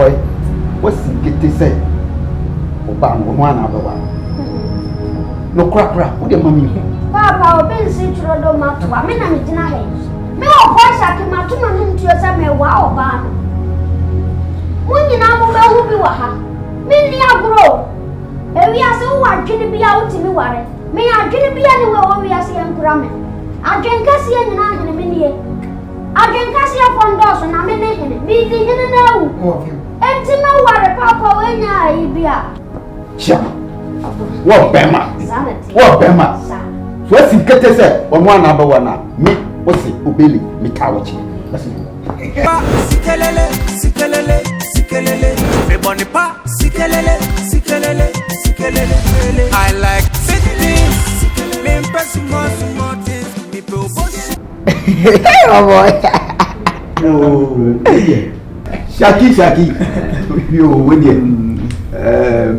boy, what's it to say? Obama, one other one. No crack, what your mommy? Papa, Ben said to the matter. I mean, I'm in a house. No, voice I can not to yourself. Wow, ban. When you now go be what? Many are grow. And we are so what can be out in the water. May I can be anywhere where we are seeing grammar. I can see an in a minute. I can see a fondus and I'm in it. Me, the now. And to know what a papa when I be up. Sure. What Berima? What Berima? What's in Kete on one number one now? Me, what's it? Ubili, me Tawachi. Sikelele, sikelele, sikelele. Me bonipa, sikelele, sikelele, sikelele. I like fitness. Me impressing more things. Me propose. Oh boy. Oh. Shaki. You when you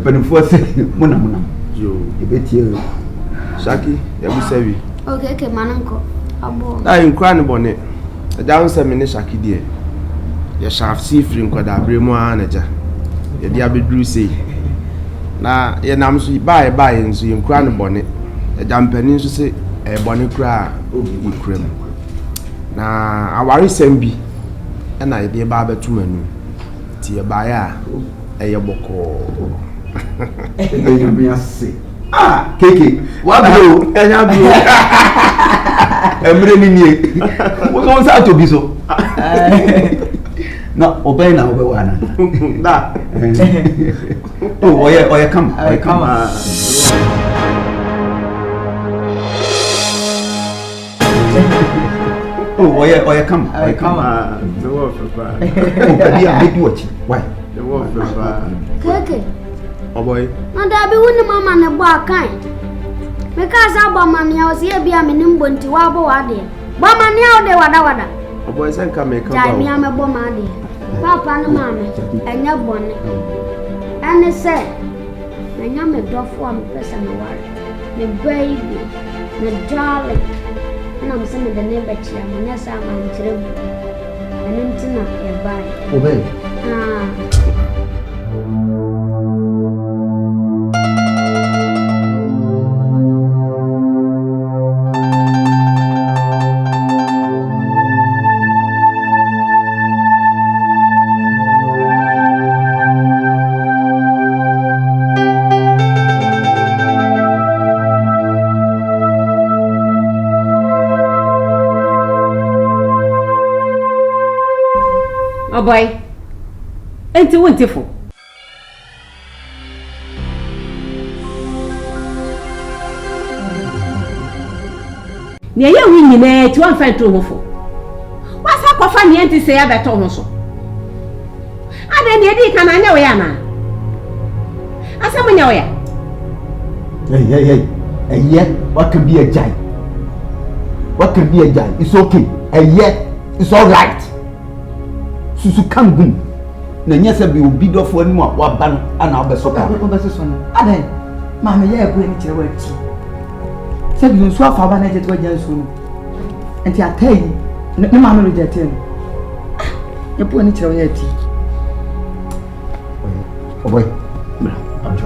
but force mona. Yo, you bet you. Shaki, you say Okay, mananko. Abo. I in crying bonnet. A down 7 minutes, Shaki dear. You shall see free and Berima anaja. You dear be drew say. Now, your name sweet by and so you crying bonnet. A damn penny to say a bonnet cry, you cream. Now, I worry Sembi, and I be barber to menu. Tia baya, a yaboko. You be a say. Ah, Kiki, what do? And I'm really near. What goes out to be so? No, obey now, one. That. Oh, yeah, come. I come. Oh, yeah, come. I come. The wolf of oh, I did watch. Why? The wolf of Okay. Oh boy. And I be winning mamma and a bar kind. Because I bought money, I was here be a minimum to wabble a day. But money out there, wada. Oh boy, send come make I me, I'm a bomb. Papa and mamma, and your bonnet. And they said, I am a dog for a person, the baby, the darling. And I'm sending the neighbor to them, and yes, I'm on terrible. And empty not a buy. Obey. Oh boy, ain't you wonderful? Near you winning there to unfind trouble for. What's up for funny to say about Thomas? I didn't can I know Yana. I saw me know ya. Hey, yet, what can be a giant? What can be a giant? It's okay. And yet, it's all right. Susu kangum na nyesa bi obi dofo ni mo wa ban ana obesoka obesoso no adan ma me ye egwe ni kire wa ti se bi nsu afa ba na je to agya nsu no enti atai ni ma me reject no e po ni kire wa ti oh boy amjo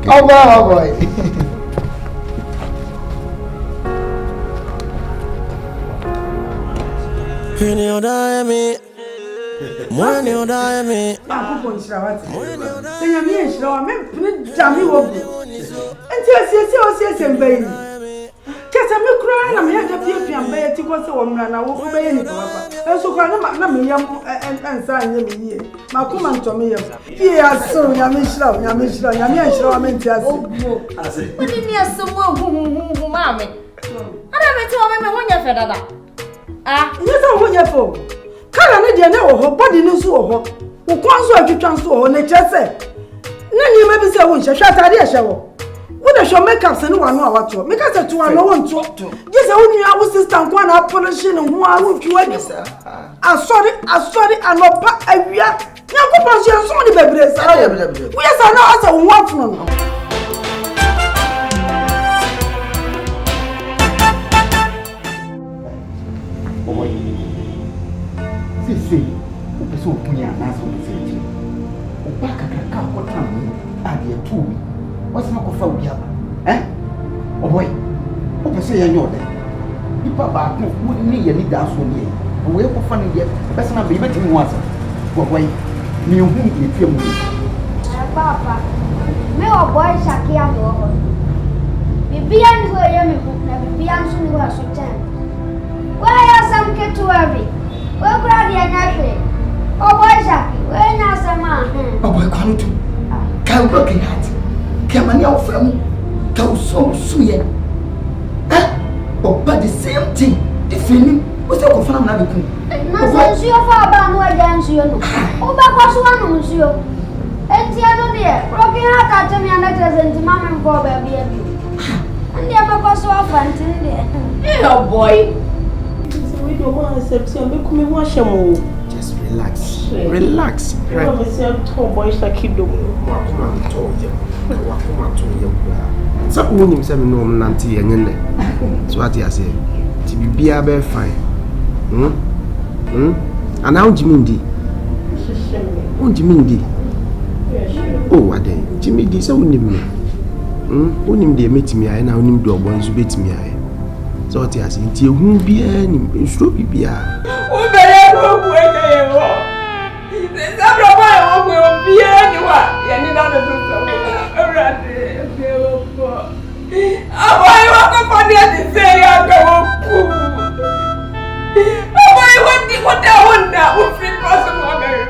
oh boy When you die me, when you die me, ba ko nshira wati se nya me nshira wa me jami wo bu enti ase mbayi kesa me kura na me ya pia mbayi ti ko se wo mra na wo mbayi ni papa enso kwa na me yam ensa anya me yie ma ko man to me yam pie aso nya me nshira wa me enti ase What did you so hu mame? I don't know me ho nya fedada. Yes, I want you for. Kala ne de na wo ho, body no so wo ho. Wo kwan so atwitwa so wo ne kyese. Na ni ma bi se wo nhwehwe atade a hyewo. Wo de show makeup se ne wano a wato. Make us to wano won to. Yes, I want you our sister nkwa na polish ne ho a wo twi wani. Sorry, anopa awia. Nyankopon so enso ne bebre sa. Wo yes na asa wo wafunu no. See, o pessoal punha na sua frente. O baca cacau contando a dia tu. Você não confia o diabo, o boy, o pessoal é nhoda. E para o nem ia me dar sua linha. O eu confio no dia. Peça na Bíblia de moça. O boy, meu rumo de filme. Papa, meu boy Shakia do. Bibian who I am, na Bibian soon who are so ten. Why are some get to every? Well, Granny and Ashley. Oh, boy, Jackie, when you are man. Oh, boy, can't do. Can't work in that. Come on, your friend. Go so sweet. Oh, but the same thing. The feeling was a confirmed another thing. Nothing, you far about no against you. Oh, but what's one, monsieur? And the other day, broken heart at me and letters and the mamma and Bob baby. And the other was so often. Oh, boy. We don't want to accept you. Make me wash them. Just relax. Relax. Right. I'm a tall boy like you do. So when you say no nanti yenye. So what you say? To be be fine. And how Jimmy ndi? Oh Jimmy ndi. Oh what then? Jimmy ndi so unim me. Unim de metimi aye na unim do obonzu betimi aye. So what you say? Nti ehun bia ni nstro bibia. O bere ko bu eye wo. Se sabro ba wo ko bia ni wa. Ya ni na do so. Orade e wo ko. Aboy wa ko padi ati se ya ko ku. Aboy wonti ko da wonda wo fit person wo ga yo.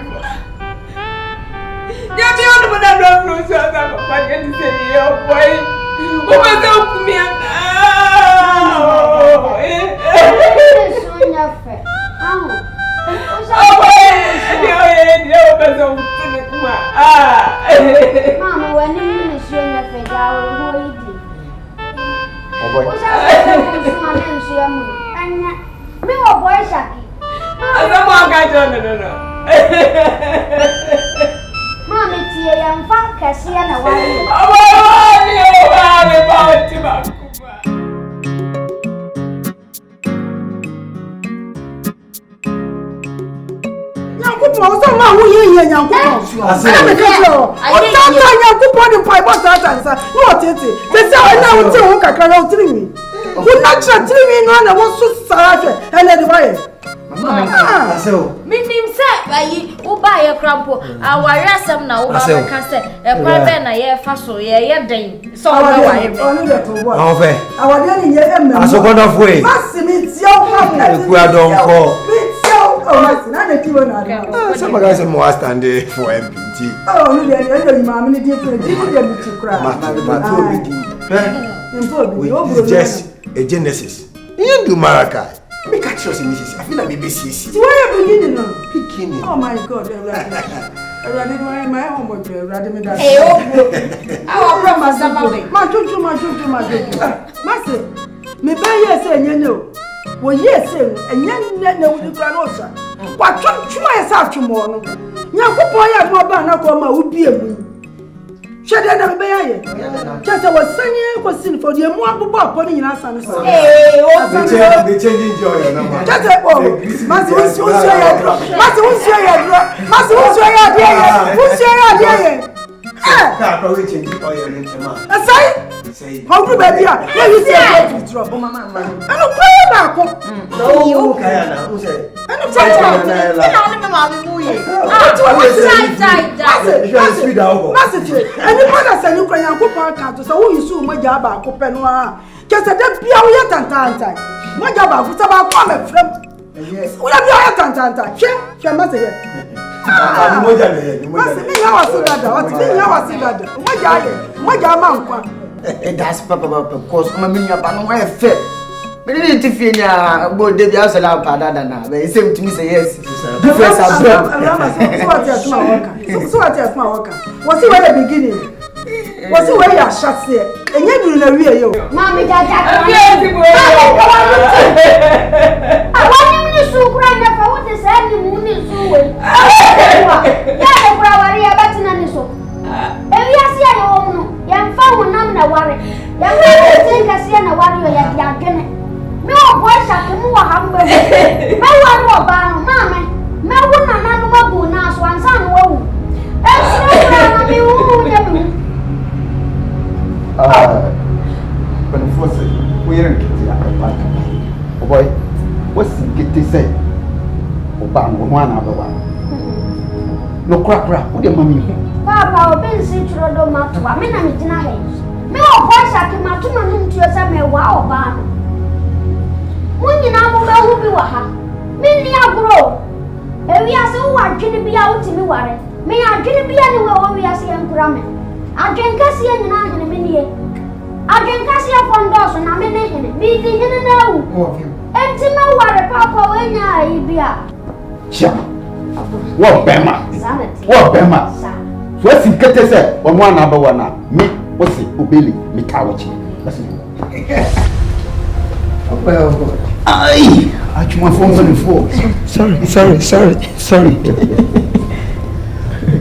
Ya bi onu mo da do so sa ko padi ati se ya boy. O ba sa ku mi ana. Mama, when you miss your face, I will hold you. Oh, boy. Me or boy Shaki. Mommy, tea and fat cassia and a while. Someone who hear young people. I said, young people in five answer. What is it? They say, I now tell you, I can't tell me. Would not tell me, no, I was so sad and then why? Minim say bayi wo ba ye krampo aware asem na wo ba ka say e kwa be na ye fa so ye den so wo ba ye Ofe. Awade ni ye em na. Asokodo foi. Masimi ti o ma. Eku adon ko. Oh, my son, I don't know. Some guys are more standing for MPT. Oh, no, they're mammy, different. Didn't you cry? It's just a genesis. You do Maraca. Me catch us in this. I feel like maybe CC. Why are you beginning? Beginning. Oh, my God. I rather do my homework. Rather me that. Hey, oh, our promise, my Master, me buy yes, and you know. Well, yes, and young no with the granosa. What try yourself tomorrow? Young boy, no banana would be a win. Shut down, baby. Just I was singing was sin for the more about putting in our son. Hey, they changing joy. Just a Master, who's your can't probably change the oil in the say, how do baby? Yeah, you see, I have to drop. Oh, Mamma. I don't play back. No, Kayana, who said, I don't tell you, Master, and the mother said, you cry, Uncle Canto, so who you soon, my job, Uncle Penoir. Just a dead beer yet and time. My job, what's about coming from? Yes, what have you had Tanta? She must say. That's Papa, because I'm a million pound away fit. Me didn't Tiffina go Debbie House and Padana. They seem to me say yes. Difference are so what is my worker? So what is my worker? Was it where the beginning? Was it where you are shut there? And you do the real. Mommy, Dad, I want you to so cry for what is happening moon is so well. Yeah, the Bravery about an so. And we are seeing your own. Young found one a worry. Young think I see a warrior yet young. No voice I can move a humble. No one more barn, mamma. No one another boo now, so I'm son. Whoa. When the force we are getting a park. Oh boy, what's get to say? Obama, one other one. No crap, what do you mean? Papa, I've been to the matter. I mean, I'm in dinner. No voice I can match my room to yourself. Wow, barn. When you now go be what her. Many are grow. And we are so what can be out in the water. May I can be anywhere where we are seeing Grammar. I can see any night in a minute. I can see a doors and I'm in it. Be the hidden now. Empty my water, Papa, when I be up. Sure. What Berima? What Berima? What's in Kete said on one number one now? Me, what's it? Ubili, me Tawachi. Well, I want phone. Sorry.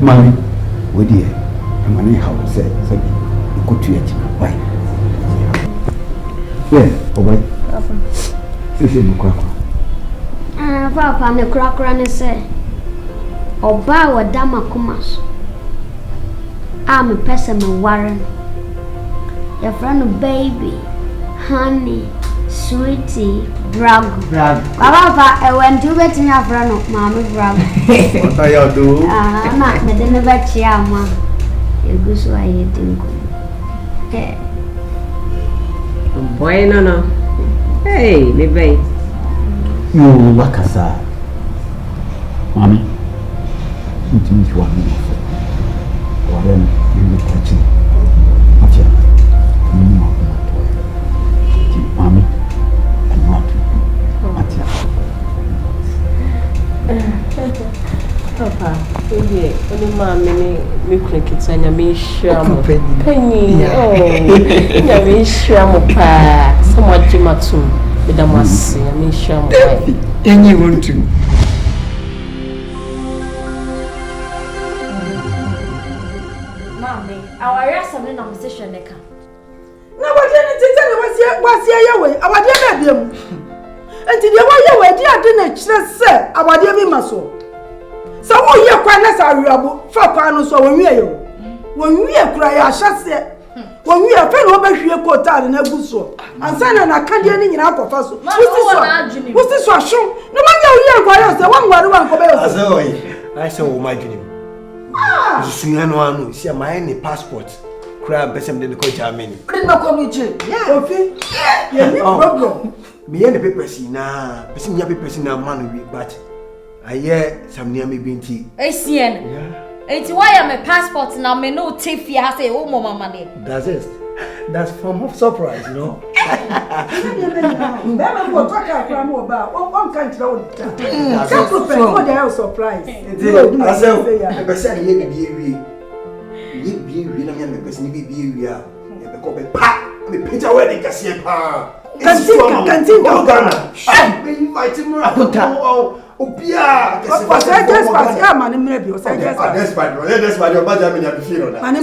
Mommy, what dear? I'm going to have said, you go to it. Why? Yeah, all right. This is the crack. Papa, the cracker and say, Oba wa dama kumas. I'm a person, Warren. Your friend, baby, honey, sweetie, brag. Papa, I went to bet in your friend of Mamma Brag. What are you doing? I'm not the bet yama. You go so I think. Boy, no. Hey, baby. You wakasa. Mommy, you think you want me? Or then you will touch it. Mommy, I'm not. Papa, only mommy, me cricket and your mission. Penny, oh, your mission, pa. Somewhat Jimatum, with a mass, your mission. Any want to. Mommy, our rest of the conversation, Neka. No, but then what's your way? Our dear baby. And today, why you were dear dinner, sir, our dear Maso. So, all your quanas are reliable for panos or when we are cry, I shall say. When we are fed over here, quota in a busso, and son and a candy in our pass. What's this one? No matter here, why the one for I saw my dream. Sinano, see my any passport. Crab, Bessem didn't go Germany. Bring my community. Yeah, no problem. Me and the papers in Bessim papers in a man, but I hear some near me being tea. ACN. It's why I'm a passport now. Me no Tiffy has a home money. That's form of surprise, you know. Never will talk about one country. Can't prepare they are surprised. I said, I said, you be we are a picture wedding. Canteen, Opia, what's that? Just pass your money, maybe. What's that? That's why your budget in the field. What you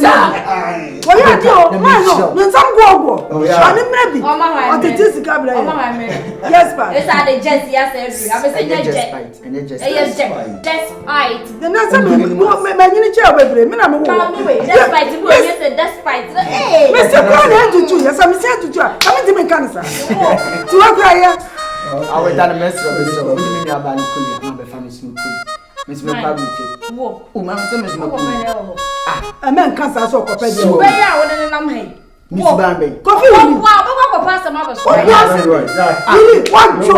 do? No, some go. Maybe. What it is, Cabra? Yes, but it's at the Jesse. Yes, I'm saying despite. Then that's a man in a chair, baby. Despite. Mr. Brown, to do. Yes, I'm saying to try. Come into me, cancer. To a cry. I will done a mess of this. So, we may have been cool. Family school. Miss McCarthy. Oh, my son is a man can't so compared to where I wouldn't know him. Miss Bambi. Coffee. Wow, pass some others. What Mr.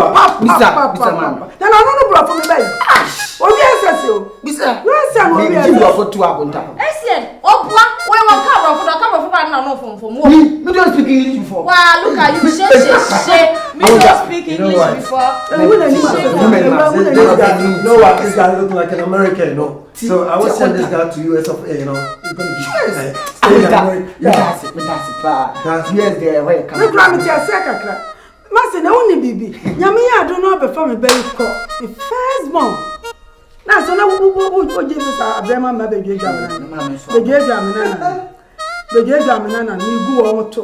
Then I don't know from the bay. Oh, yes, Mr. Yes, I'm going to for 2 hours. I said, oh, we will cover for the cover for my crying now from Me don't speak English before. Wow, look at you, she. Me don't speak English before. No, what? This guy look like an American, you know. So I will send this guy to US of A, you know. He's gonna be stay in America. That's it. That's yes, there where you come. Look, I'm just a Master, no only baby. Yamia, I don't know before me very cold. The first month. Now, so now who give us a Berima, my baby, the gay Gamana, you go on to.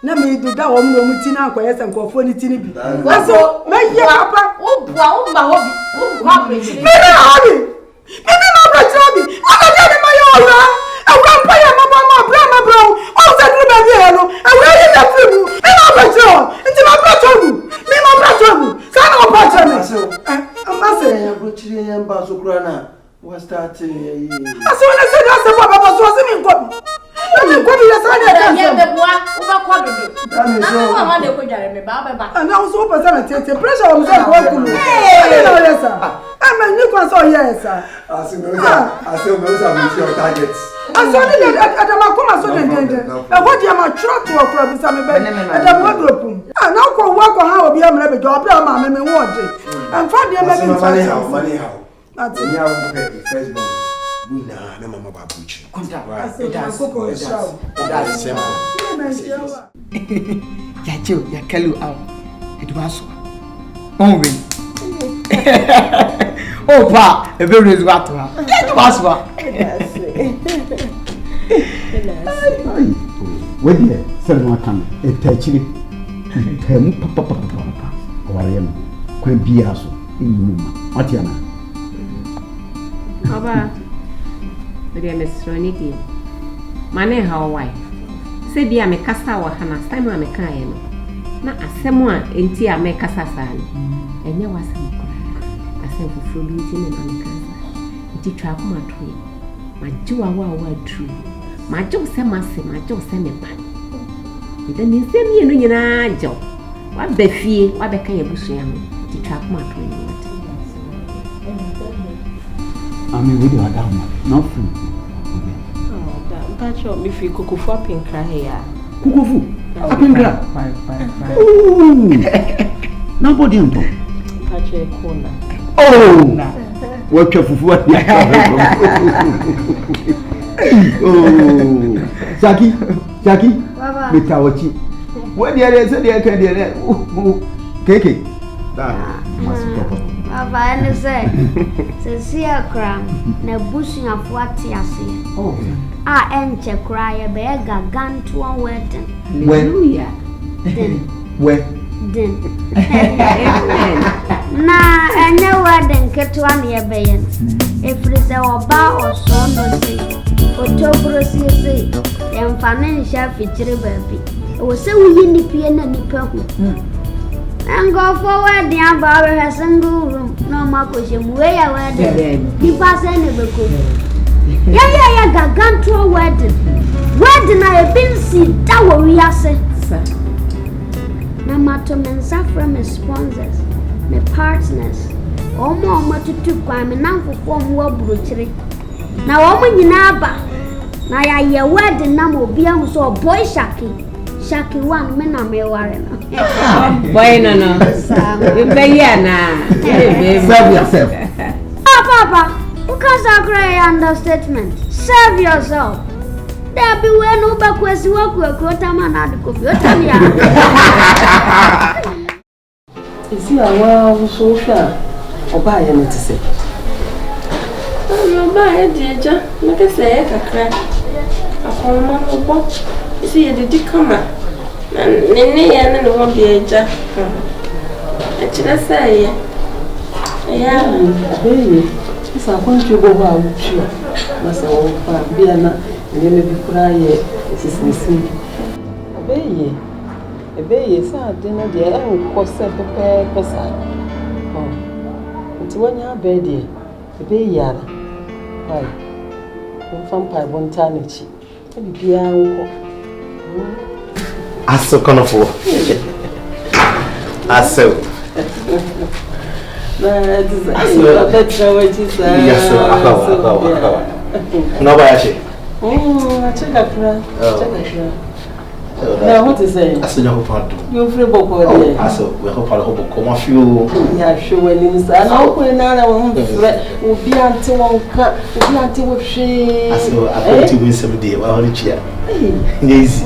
Let me do that one with Tina, quiet and go for the tinny. So, make your papa, oh, my hobby. Maybe my brother, I'm not telling my own. I won't pay my mama, Brahma Brown. Oh, that woman here, and where is that food? And my brother, into my brother. Me, my brother, son of a brother. I'm not saying I'm going to Basocrana. What's that? As soon as I said that's the Papa was in God. Let me go to the side of the boy. And I was so personal. Pressure on myself. Yes, sir. I'm a new one, so yes, sir. I still know some targets. I saw it at a Macoma, so and what you are truck to a club is some bed and a wardrobe. And now go work on how we are a job, I'm a wardrobe. And for the money how. That's it. First born. We nah, no mama babuchi. That's simple. Yacho, Yakalu out. It was oh, oh, pa, a very is what it was what. Where dear, send one come, a touchy, papa, or I am quite biaso in Matiana. Aba, the Miss Ronnie, Mane how why? Say, be a mecassa or Hannah, time I'm a kind. Not a someone in tea, make a sassan. And there was some cry. I said for fruit eating and on the cancer. It trap my tree. My Jew are well true. My Joe send my send me back. Then you send me in your job. What be fear, what be kind of bush to trap my tree. I mean, we do a down, not free. Oh, that's what me feel cuckoo for pink cry here. Cuckoo, up in grab. Ooh, nobody on top. Patrick corner. Oh, what your foot? Oh, Jackie, Mitawachi. What the other said, I can get cake. Papa, and say, Cecilia Cram, no bushing of what you see. Oh, I enter cry a bag, a gun to a wedding. Hallelujah. Where? Then. Nah, I know wedding get to one year bayan. If it is our bar or so, no say, or Tobrosi say, and financial feature baby. It was so we in the piano and the purple. And go forward the Abba has single room, no Marcosium, way I wedding. You pass any book. Yeah, got gone to a wedding. Wedding I have been seen, that what we are saying. No matter men suffer my sponsors, my partners, or more to two crime and now for form war brutally. Now, woman in Abba, now I hear wedding number be so boy Shaki. Shaki one, men are me warren. Boy, no. Serve yourself. Oh, Papa, who can say understatement? Serve yourself. There be when no backwards work with a quota man at the coffee. Is he a wow so fair? Or buy him to say? Oh, buy a dear, like I say, a crack. A former box. You see, the dick come. And Nene and the one be a jack. And she does say, yeah, baby. It's a country go out with you. Must have be and then maybe cry. This is missing. A baby, sir, dinner, dear, and will cost a person. Oh, until when you're baby, the baby yard. Why? When vampire won't turn it. Maybe piano. Aso konofo. Aso. That's what you say. Yes, akawa. No bayashi. I check a friend. Now, what is it? I said, you hope you're free book. I said, we hope I hope come off you. Yeah, sure. When you say, I know when I will be until one cut, will be until she. I said, I'm going to win 7 days. Well, only chair. Yes.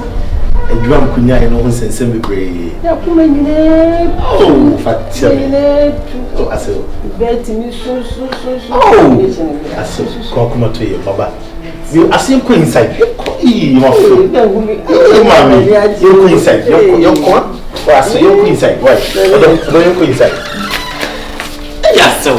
And drum kunya and no one says, send me brave. Oh, fat. Oh, I said, Betty, so. Oh, I said, come to you, Baba. You are seeing Queen inside. You are free. You go inside. You're corn. Well, so you're inside. Why? Don't go inside. Yes, so.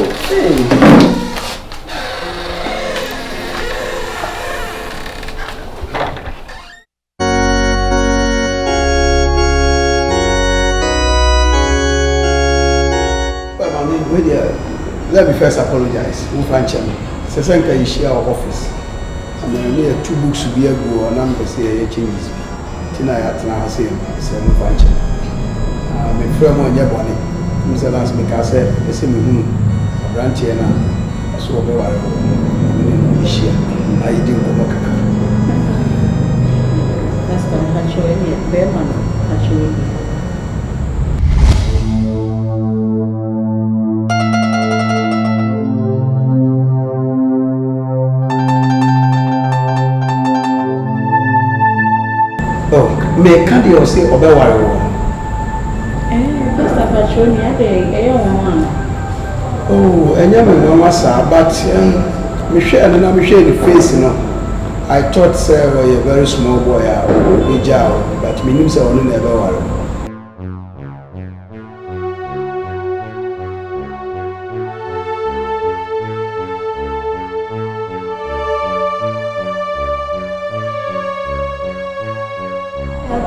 Well, I mean, let me first apologize. Sesenka is share our office. And then we have 2 books to be able to number say changes. Tina Yatna say function. My friend on your bonnet. Mr. Lance Mikasa, the same branch here now. So we are this year. I didn't go back. That's going to catch you in Berima. Catch you in. Me can't you say Obewari? Mr. Patroni, I don't oh, and you know, sir, but Michelle and I'm showing the face, you know. I thought, sir, you're a very small boy, but me news only never worry.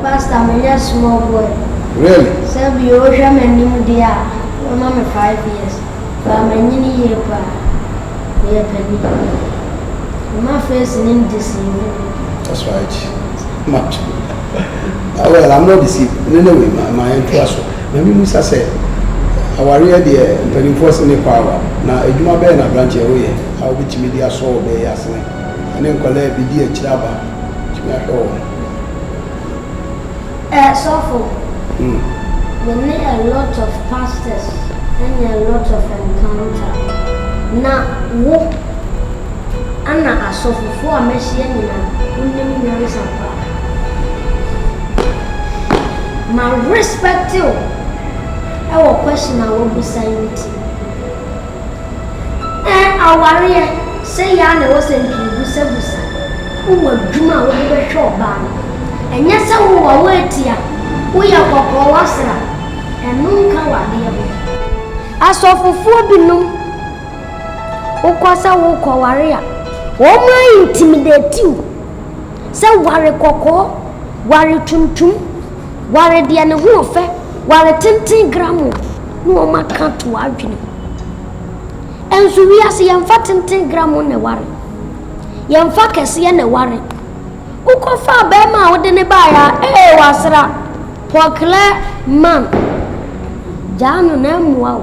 Pastor, I'm a small boy. Really? So, you owe him a new dear. I'm 5 years. But I'm a new year. My face is deceiving. That's right. Much. Well, I'm not deceived. Anyway, my interest. Maybe Musa said, our real dear, and enforcing the power. Now, if you are better than a branch away, I'll be to media soul by Yasin. And then collect the dear Chilaba. So, we need a lot of pastors and a lot of encounter. Now, walk and I saw for a machine in my respect you. Our question I will be saying it. And our warrior say, Yana wasn't you, who were Juma will be a short ban. And yes, I will wait here. We are for Wasra and nunca wadia. As of a 4 binum, Okwasa woko warrior. Woma intimidate you. Say worry koko, worry tum, worry diana huofe, worry 10 gramo, no ma can't wagin. And so we are saying 10 gramo ne worry. Yam fakes ye ne worry. Uko fa Berima odene baya wasra pokle man janu na muwa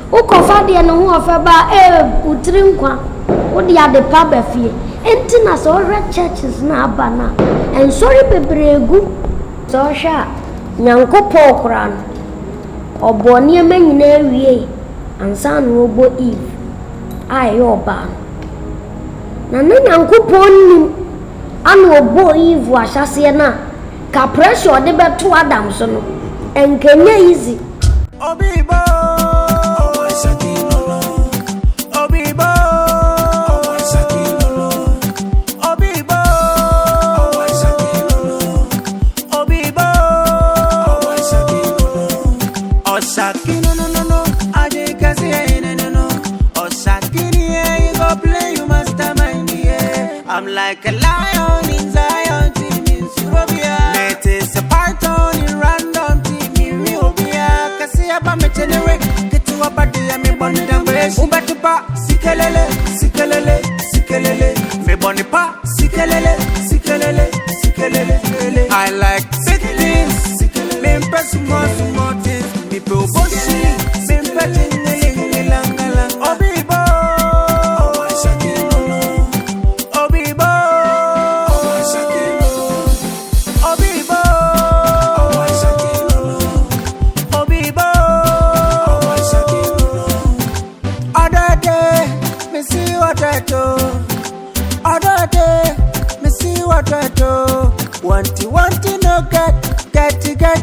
uko fa de no ho fa ba utiri nkwa odi ade pa ba fie enti na so re churches na abana en sorry bebregu so sha nyankopɔ kran oboni emanyina wie ansa no obo eve ayo ba na nyankopɔ nim anu obo eve ahyase na ka pressure de beto Adam so no enkenya easy Obibo Obibo Obibo Obibo Osaki no aje kasi no Osaki you go play you mastermind yeah I'm like a lion in Zion team in Subia it is a python in random team in Riobia kasi aba mechenere get to a body and me bonny down brace ubatupa sikelele me bonny pa sikelele I like cities me impress more things people bossy me impress Obibo Other day, me see what I do. Want no get